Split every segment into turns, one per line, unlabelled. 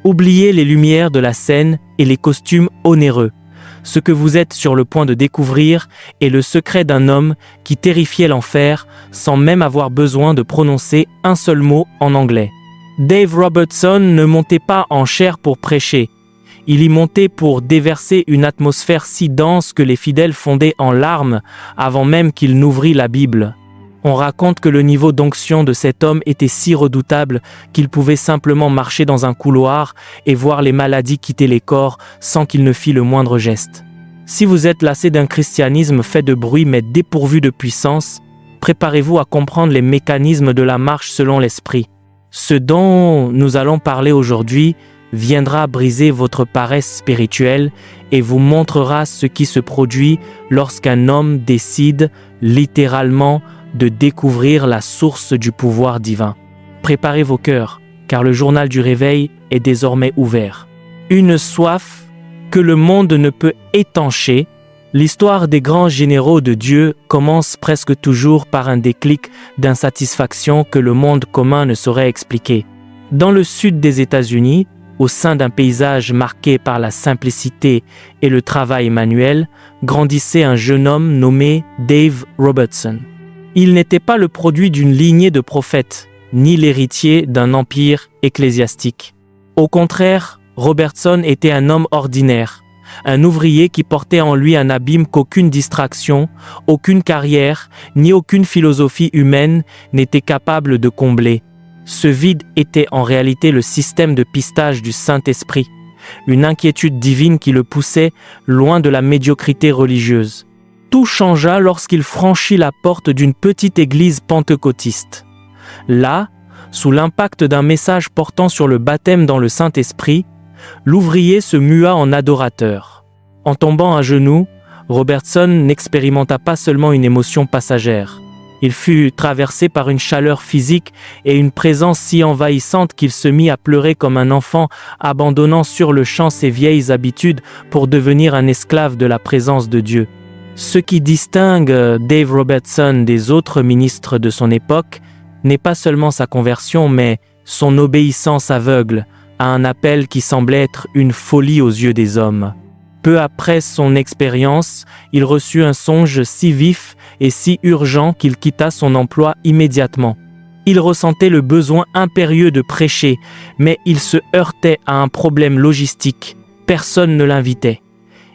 Oubliez les lumières de la scène et les costumes onéreux. Ce que vous êtes sur le point de découvrir est le secret d'un homme qui terrifiait l'enfer sans même avoir besoin de prononcer un seul mot en anglais. Dave Robertson ne montait pas en chair pour prêcher. Il y montait pour déverser une atmosphère si dense que les fidèles fondaient en larmes avant même qu'il n'ouvrît la Bible. On raconte que le niveau d'onction de cet homme était si redoutable qu'il pouvait simplement marcher dans un couloir et voir les maladies quitter les corps sans qu'il ne fît le moindre geste. Si vous êtes lassé d'un christianisme fait de bruit mais dépourvu de puissance, préparez-vous à comprendre les mécanismes de la marche selon l'esprit. Ce dont nous allons parler aujourd'hui viendra briser votre paresse spirituelle et vous montrera ce qui se produit lorsqu'un homme décide, littéralement, de découvrir la source du pouvoir divin. Préparez vos cœurs, car le journal du réveil est désormais ouvert. Une soif que le monde ne peut étancher. L'histoire des grands généraux de Dieu commence presque toujours par un déclic d'insatisfaction que le monde commun ne saurait expliquer. Dans le sud des États-Unis, au sein d'un paysage marqué par la simplicité et le travail manuel, grandissait un jeune homme nommé Dave Robertson. Il n'était pas le produit d'une lignée de prophètes, ni l'héritier d'un empire ecclésiastique. Au contraire, Robertson était un homme ordinaire, un ouvrier qui portait en lui un abîme qu'aucune distraction, aucune carrière, ni aucune philosophie humaine n'était capable de combler. Ce vide était en réalité le système de pistage du Saint-Esprit, une inquiétude divine qui le poussait loin de la médiocrité religieuse. Tout changea lorsqu'il franchit la porte d'une petite église pentecôtiste. Là, sous l'impact d'un message portant sur le baptême dans le Saint-Esprit, l'ouvrier se mua en adorateur. En tombant à genoux, Robertson n'expérimenta pas seulement une émotion passagère. Il fut traversé par une chaleur physique et une présence si envahissante qu'il se mit à pleurer comme un enfant, abandonnant sur le champ ses vieilles habitudes pour devenir un esclave de la présence de Dieu. Ce qui distingue Dave Robertson des autres ministres de son époque n'est pas seulement sa conversion, mais son obéissance aveugle à un appel qui semblait être une folie aux yeux des hommes. Peu après son expérience, il reçut un songe si vif et si urgent qu'il quitta son emploi immédiatement. Il ressentait le besoin impérieux de prêcher, mais il se heurtait à un problème logistique. Personne ne l'invitait.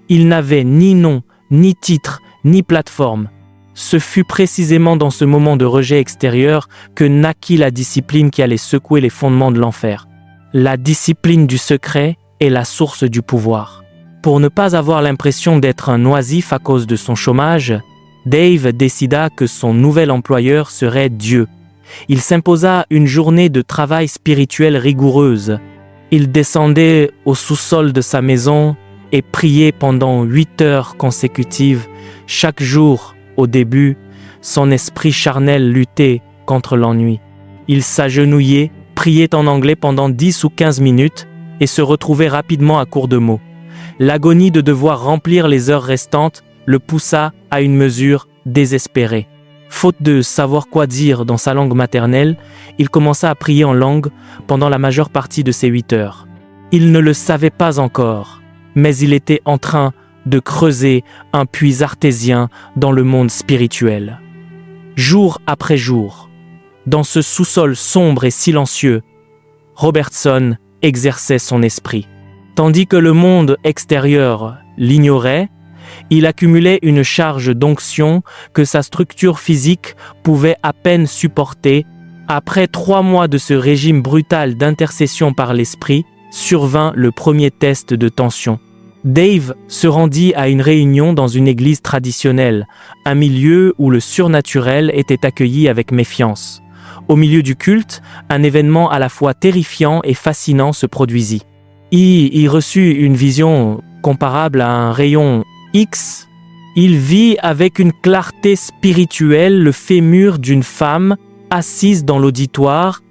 Il n'avait ni nom, ni titre, ni plateforme. Ce fut précisément dans ce moment de rejet extérieur que naquit la discipline qui allait secouer les fondements de l'enfer. La discipline du secret est la source du pouvoir. Pour ne pas avoir l'impression d'être un oisif à cause de son chômage, Dave décida que son nouvel employeur serait Dieu. Il s'imposa une journée de travail spirituel rigoureuse. Il descendait au sous-sol de sa maison et priait pendant 8 heures consécutives. Chaque jour, au début, son esprit charnel luttait contre l'ennui. Il s'agenouillait, priait en anglais pendant 10 ou 15 minutes et se retrouvait rapidement à court de mots. L'agonie de devoir remplir les heures restantes le poussa à une mesure désespérée. Faute de savoir quoi dire dans sa langue maternelle, il commença à prier en langue pendant la majeure partie de ces 8 heures. Il ne le savait pas encore, mais il était en train de creuser un puits artésien dans le monde spirituel. Jour après jour, dans ce sous-sol sombre et silencieux, Robertson exerçait son esprit. Tandis que le monde extérieur l'ignorait, il accumulait une charge d'onction que sa structure physique pouvait à peine supporter. Après 3 mois de ce régime brutal d'intercession par l'esprit, survint le premier test de tension. Dave se rendit à une réunion dans une église traditionnelle, un milieu où le surnaturel était accueilli avec méfiance. Au milieu du culte, un événement à la fois terrifiant et fascinant se produisit. Il y reçut une vision comparable à un rayon X. Il vit avec une clarté spirituelle le fémur d'une femme assise dans l'auditoire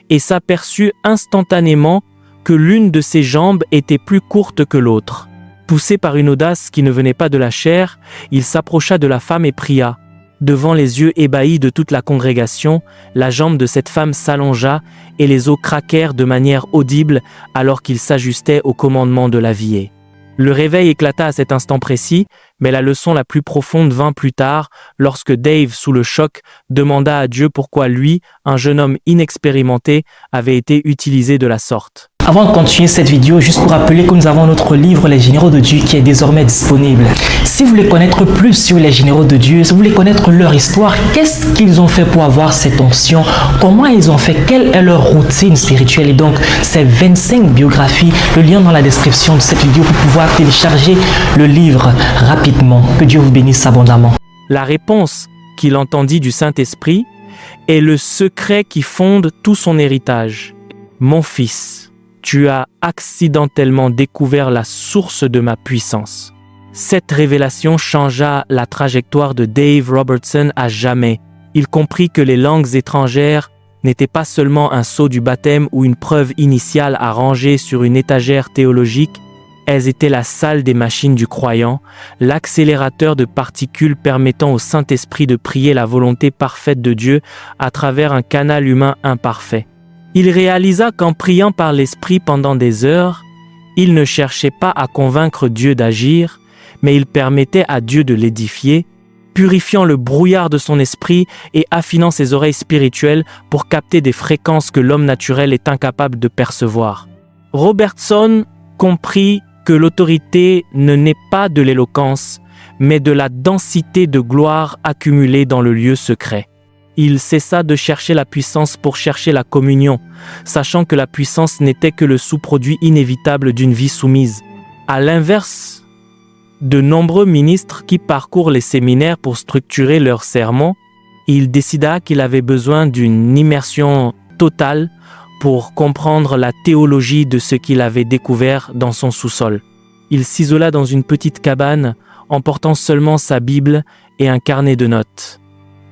et s'aperçut instantanément que l'une de ses jambes était plus courte que l'autre. Poussé par une audace qui ne venait pas de la chair, il s'approcha de la femme et pria : « Devant les yeux ébahis de toute la congrégation, la jambe de cette femme s'allongea et les os craquèrent de manière audible alors qu'il s'ajustait au commandement de la veillée. Le réveil éclata à cet instant précis, mais la leçon la plus profonde vint plus tard, lorsque Dave, sous le choc, demanda à Dieu pourquoi lui, un jeune homme inexpérimenté, avait été utilisé de la sorte.
Avant de continuer cette vidéo, juste pour rappeler que nous avons notre livre Les Généraux de Dieu qui est désormais disponible. Si vous voulez connaître plus sur les Généraux de Dieu, si vous voulez connaître leur histoire, qu'est-ce qu'ils ont fait pour avoir cette onction, comment ils ont fait, quelle est leur routine spirituelle, et donc ces 25 biographies, le lien dans la description de cette vidéo pour pouvoir télécharger le livre rapidement. Que Dieu vous bénisse abondamment.
La réponse qu'il entendit du Saint-Esprit est le secret qui fonde tout son héritage. Mon fils, tu as accidentellement découvert la source de ma puissance. Cette révélation changea la trajectoire de Dave Robertson à jamais. Il comprit que les langues étrangères n'étaient pas seulement un sceau du baptême ou une preuve initiale à ranger sur une étagère théologique, elles étaient la salle des machines du croyant, l'accélérateur de particules permettant au Saint-Esprit de prier la volonté parfaite de Dieu à travers un canal humain imparfait. Il réalisa qu'en priant par l'Esprit pendant des heures, il ne cherchait pas à convaincre Dieu d'agir, mais il permettait à Dieu de l'édifier, purifiant le brouillard de son esprit et affinant ses oreilles spirituelles pour capter des fréquences que l'homme naturel est incapable de percevoir. Robertson comprit que l'autorité ne naît pas de l'éloquence, mais de la densité de gloire accumulée dans le lieu secret. Il cessa de chercher la puissance pour chercher la communion, sachant que la puissance n'était que le sous-produit inévitable d'une vie soumise. À l'inverse de nombreux ministres qui parcourent les séminaires pour structurer leurs sermons, il décida qu'il avait besoin d'une immersion totale pour comprendre la théologie de ce qu'il avait découvert dans son sous-sol. Il s'isola dans une petite cabane, emportant seulement sa Bible et un carnet de notes.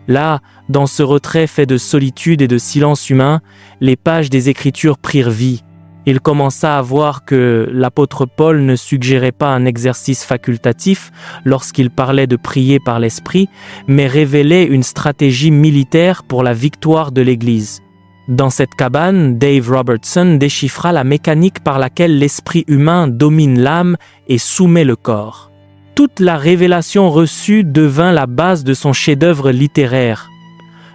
Là, dans ce retrait fait de solitude et de silence humain, les pages des Écritures prirent vie. Il commença à voir que l'apôtre Paul ne suggérait pas un exercice facultatif lorsqu'il parlait de prier par l'Esprit, mais révélait une stratégie militaire pour la victoire de l'Église. Dans cette cabane, Dave Robertson déchiffra la mécanique par laquelle l'esprit humain domine l'âme et soumet le corps. Toute la révélation reçue devint la base de son chef-d'œuvre littéraire.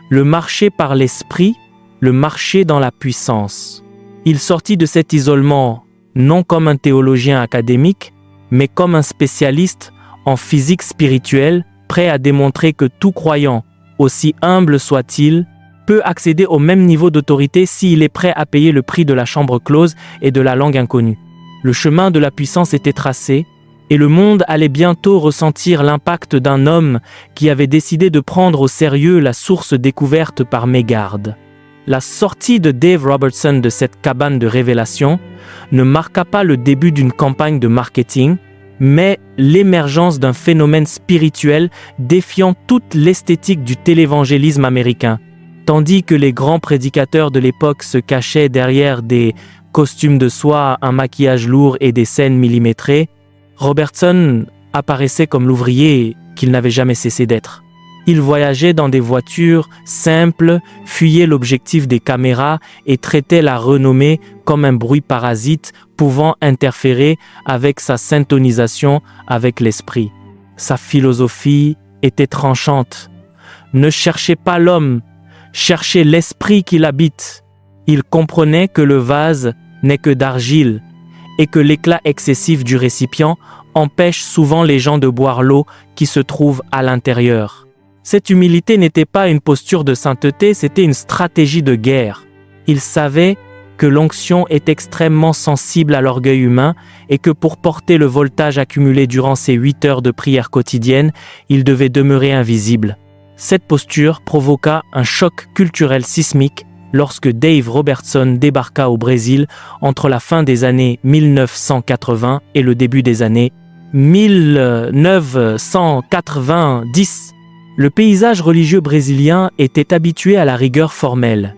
Le marché par l'esprit, le marché dans la puissance. Il sortit de cet isolement, non comme un théologien académique, mais comme un spécialiste en physique spirituelle, prêt à démontrer que tout croyant, aussi humble soit-il, peut accéder au même niveau d'autorité s'il est prêt à payer le prix de la chambre close et de la langue inconnue. Le chemin de la puissance était tracé, et le monde allait bientôt ressentir l'impact d'un homme qui avait décidé de prendre au sérieux la source découverte par mégarde. La sortie de Dave Robertson de cette cabane de révélation ne marqua pas le début d'une campagne de marketing, mais l'émergence d'un phénomène spirituel défiant toute l'esthétique du télévangélisme américain. Tandis que les grands prédicateurs de l'époque se cachaient derrière des costumes de soie, un maquillage lourd et des scènes millimétrées, Robertson apparaissait comme l'ouvrier qu'il n'avait jamais cessé d'être. Il voyageait dans des voitures simples, fuyait l'objectif des caméras et traitait la renommée comme un bruit parasite pouvant interférer avec sa syntonisation avec l'esprit. Sa philosophie était tranchante. Ne cherchez pas l'homme, cherchez l'esprit qui l'habite. Il comprenait que le vase n'est que d'argile et que l'éclat excessif du récipient empêche souvent les gens de boire l'eau qui se trouve à l'intérieur. Cette humilité n'était pas une posture de sainteté, c'était une stratégie de guerre. Il savait que l'onction est extrêmement sensible à l'orgueil humain et que pour porter le voltage accumulé durant ces 8 heures de prière quotidienne, il devait demeurer invisible. Cette posture provoqua un choc culturel sismique lorsque Dave Robertson débarqua au Brésil entre la fin des années 1980 et le début des années 1990. Le paysage religieux brésilien était habitué à la rigueur formelle.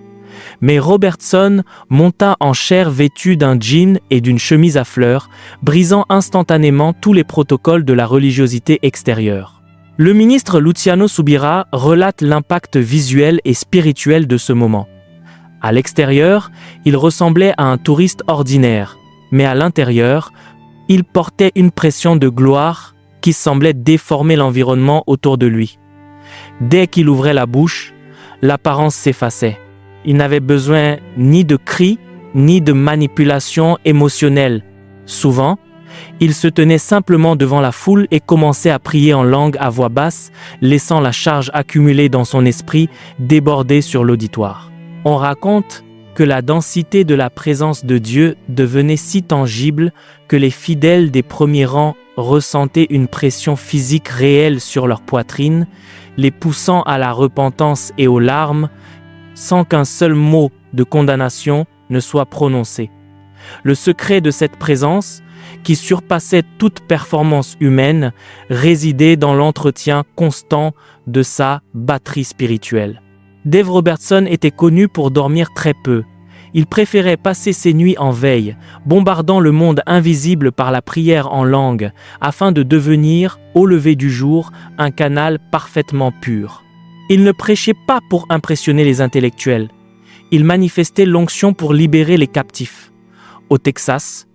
Mais Robertson monta en chair vêtu d'un jean et d'une chemise à fleurs, brisant instantanément tous les protocoles de la religiosité extérieure. Le ministre Luciano Subirà relate l'impact visuel et spirituel de ce moment. À l'extérieur, il ressemblait à un touriste ordinaire, mais à l'intérieur, il portait une pression de gloire qui semblait déformer l'environnement autour de lui. Dès qu'il ouvrait la bouche, l'apparence s'effaçait. Il n'avait besoin ni de cris, ni de manipulation émotionnelle. Souvent, il se tenait simplement devant la foule et commençait à prier en langue à voix basse, laissant la charge accumulée dans son esprit déborder sur l'auditoire. On raconte que la densité de la présence de Dieu devenait si tangible que les fidèles des premiers rangs ressentaient une pression physique réelle sur leur poitrine, les poussant à la repentance et aux larmes, sans qu'un seul mot de condamnation ne soit prononcé. Le secret de cette présence, qui surpassait toute performance humaine, résidait dans l'entretien constant de sa batterie spirituelle. Dave Robertson était connu pour dormir très peu. Il préférait passer ses nuits en veille, bombardant le monde invisible par la prière en langue, afin de devenir, au lever du jour, un canal parfaitement pur. Il ne prêchait pas pour impressionner les intellectuels. Il manifestait l'onction pour libérer les captifs. Au Texas,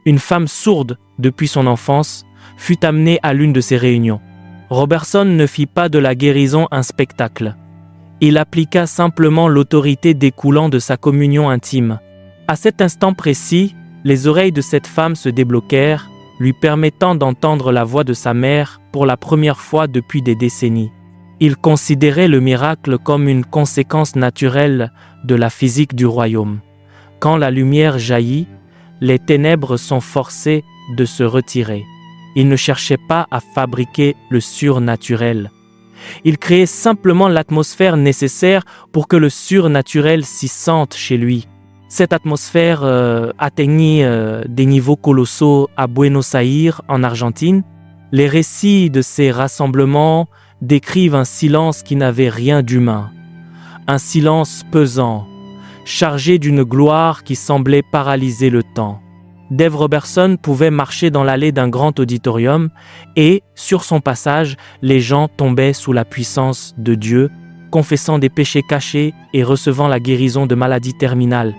une femme sourde depuis son enfance fut amenée à l'une de ces réunions. Robertson ne fit pas de la guérison un spectacle. Il appliqua simplement l'autorité découlant de sa communion intime. À cet instant précis, les oreilles de cette femme se débloquèrent, lui permettant d'entendre la voix de sa mère pour la première fois depuis des décennies. Il considérait le miracle comme une conséquence naturelle de la physique du royaume. Quand la lumière jaillit, les ténèbres sont forcées de se retirer. Il ne cherchait pas à fabriquer le surnaturel. Il créait simplement l'atmosphère nécessaire pour que le surnaturel s'y sente chez lui. Cette atmosphère atteignit des niveaux colossaux à Buenos Aires, en Argentine. Les récits de ces rassemblements décrivent un silence qui n'avait rien d'humain. Un silence pesant, chargé d'une gloire qui semblait paralyser le temps. Dave Robertson pouvait marcher dans l'allée d'un grand auditorium et, sur son passage, les gens tombaient sous la puissance de Dieu, confessant des péchés cachés et recevant la guérison de maladies terminales,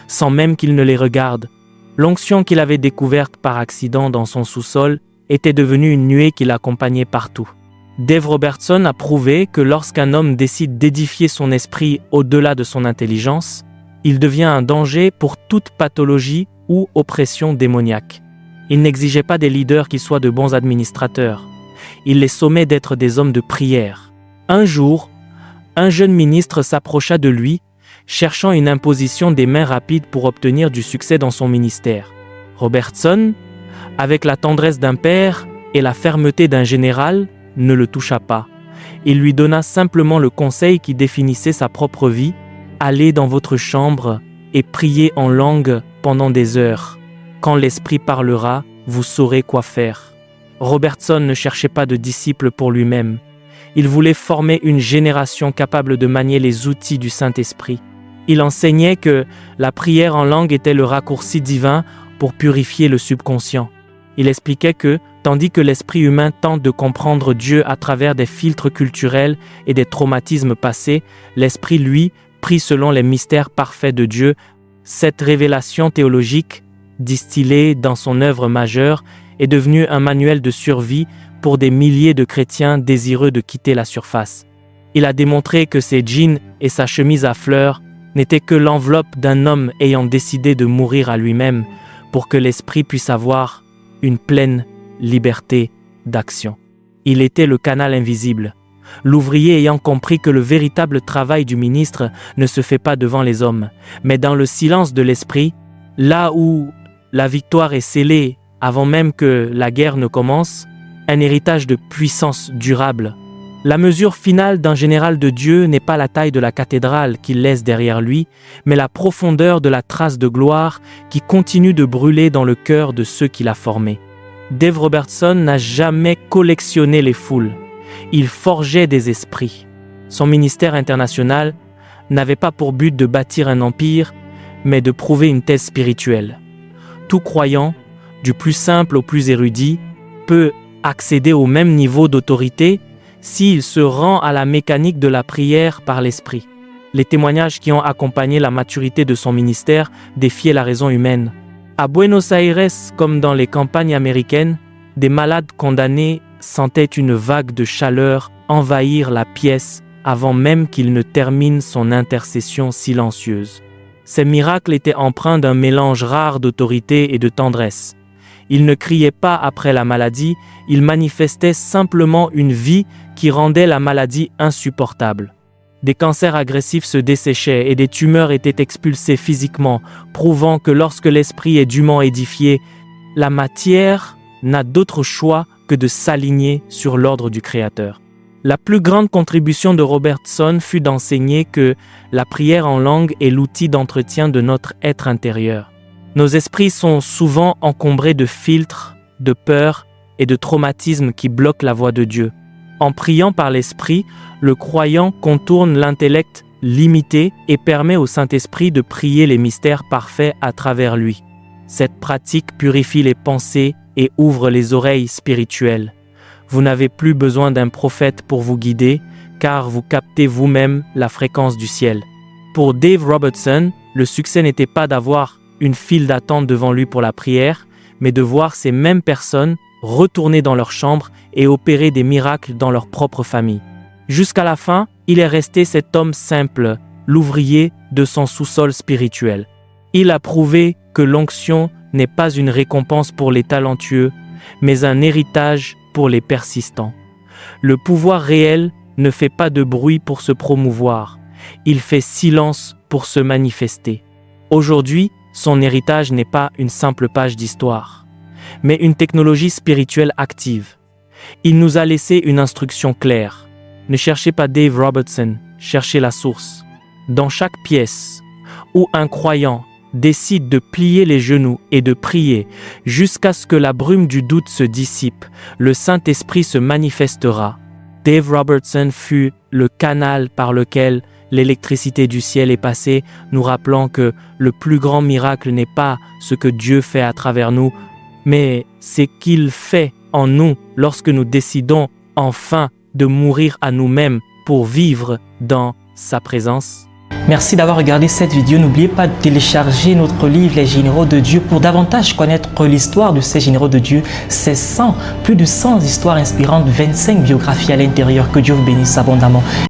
sans même qu'il ne les regarde. L'onction qu'il avait découverte par accident dans son sous-sol était devenue une nuée qui l'accompagnait partout. Dave Robertson a prouvé que lorsqu'un homme décide d'édifier son esprit au-delà de son intelligence, il devient un danger pour toute pathologie ou oppression démoniaque. Il n'exigeait pas des leaders qui soient de bons administrateurs. Il les sommait d'être des hommes de prière. Un jour, un jeune ministre s'approcha de lui, cherchant une imposition des mains rapides pour obtenir du succès dans son ministère. Robertson, avec la tendresse d'un père et la fermeté d'un général, ne le toucha pas. Il lui donna simplement le conseil qui définissait sa propre vie: allez dans votre chambre et priez en langue pendant des heures. Quand l'Esprit parlera, vous saurez quoi faire. Robertson ne cherchait pas de disciples pour lui-même. Il voulait former une génération capable de manier les outils du Saint-Esprit. Il enseignait que la prière en langue était le raccourci divin pour purifier le subconscient. Il expliquait que, tandis que l'esprit humain tente de comprendre Dieu à travers des filtres culturels et des traumatismes passés, l'esprit, lui, prie selon les mystères parfaits de Dieu. Cette révélation théologique, distillée dans son œuvre majeure, est devenue un manuel de survie pour des milliers de chrétiens désireux de quitter la surface. Il a démontré que ses jeans et sa chemise à fleurs n'étaient que l'enveloppe d'un homme ayant décidé de mourir à lui-même pour que l'esprit puisse avoir une pleine liberté d'action. Il était le canal invisible, l'ouvrier ayant compris que le véritable travail du ministre ne se fait pas devant les hommes, mais dans le silence de l'esprit, là où la victoire est scellée avant même que la guerre ne commence, un héritage de puissance durable. La mesure finale d'un général de Dieu n'est pas la taille de la cathédrale qu'il laisse derrière lui, mais la profondeur de la trace de gloire qui continue de brûler dans le cœur de ceux qu'il a formés. Dave Robertson n'a jamais collectionné les foules. Il forgeait des esprits. Son ministère international n'avait pas pour but de bâtir un empire, mais de prouver une thèse spirituelle. Tout croyant, du plus simple au plus érudit, peut accéder au même niveau d'autorité s'il se rend à la mécanique de la prière par l'esprit. Les témoignages qui ont accompagné la maturité de son ministère défiaient la raison humaine. À Buenos Aires, comme dans les campagnes américaines, des malades condamnés sentaient une vague de chaleur envahir la pièce avant même qu'il ne termine son intercession silencieuse. Ces miracles étaient empreints d'un mélange rare d'autorité et de tendresse. Il ne criait pas après la maladie, il manifestait simplement une vie qui rendait la maladie insupportable. Des cancers agressifs se desséchaient et des tumeurs étaient expulsées physiquement, prouvant que lorsque l'esprit est dûment édifié, la matière n'a d'autre choix que de s'aligner sur l'ordre du Créateur. La plus grande contribution de Robertson fut d'enseigner que la prière en langue est l'outil d'entretien de notre être intérieur. Nos esprits sont souvent encombrés de filtres, de peurs et de traumatismes qui bloquent la voix de Dieu. En priant par l'Esprit, le croyant contourne l'intellect limité et permet au Saint-Esprit de prier les mystères parfaits à travers lui. Cette pratique purifie les pensées et ouvre les oreilles spirituelles. Vous n'avez plus besoin d'un prophète pour vous guider, car vous captez vous-même la fréquence du ciel. Pour Dave Robertson, le succès n'était pas d'avoir une file d'attente devant lui pour la prière, mais de voir ces mêmes personnes retourner dans leur chambre et opérer des miracles dans leur propre famille. Jusqu'à la fin, il est resté cet homme simple, l'ouvrier de son sous-sol spirituel. Il a prouvé que l'onction n'est pas une récompense pour les talentueux, mais un héritage pour les persistants. Le pouvoir réel ne fait pas de bruit pour se promouvoir, il fait silence pour se manifester. Aujourd'hui, son héritage n'est pas une simple page d'histoire, mais une technologie spirituelle active. Il nous a laissé une instruction claire. Ne cherchez pas Dave Robertson, cherchez la source. Dans chaque pièce où un croyant décide de plier les genoux et de prier jusqu'à ce que la brume du doute se dissipe, le Saint-Esprit se manifestera. Dave Robertson fut le canal par lequel l'électricité du ciel est passée, nous rappelant que le plus grand miracle n'est pas ce que Dieu fait à travers nous, mais c'est qu'il fait en nous lorsque nous décidons enfin de mourir à nous-mêmes pour vivre dans sa présence.
Merci d'avoir regardé cette vidéo. N'oubliez pas de télécharger notre livre Les Généraux de Dieu pour davantage connaître l'histoire de ces Généraux de Dieu. C'est plus de 100 histoires inspirantes, 25 biographies à l'intérieur. Que Dieu vous bénisse abondamment.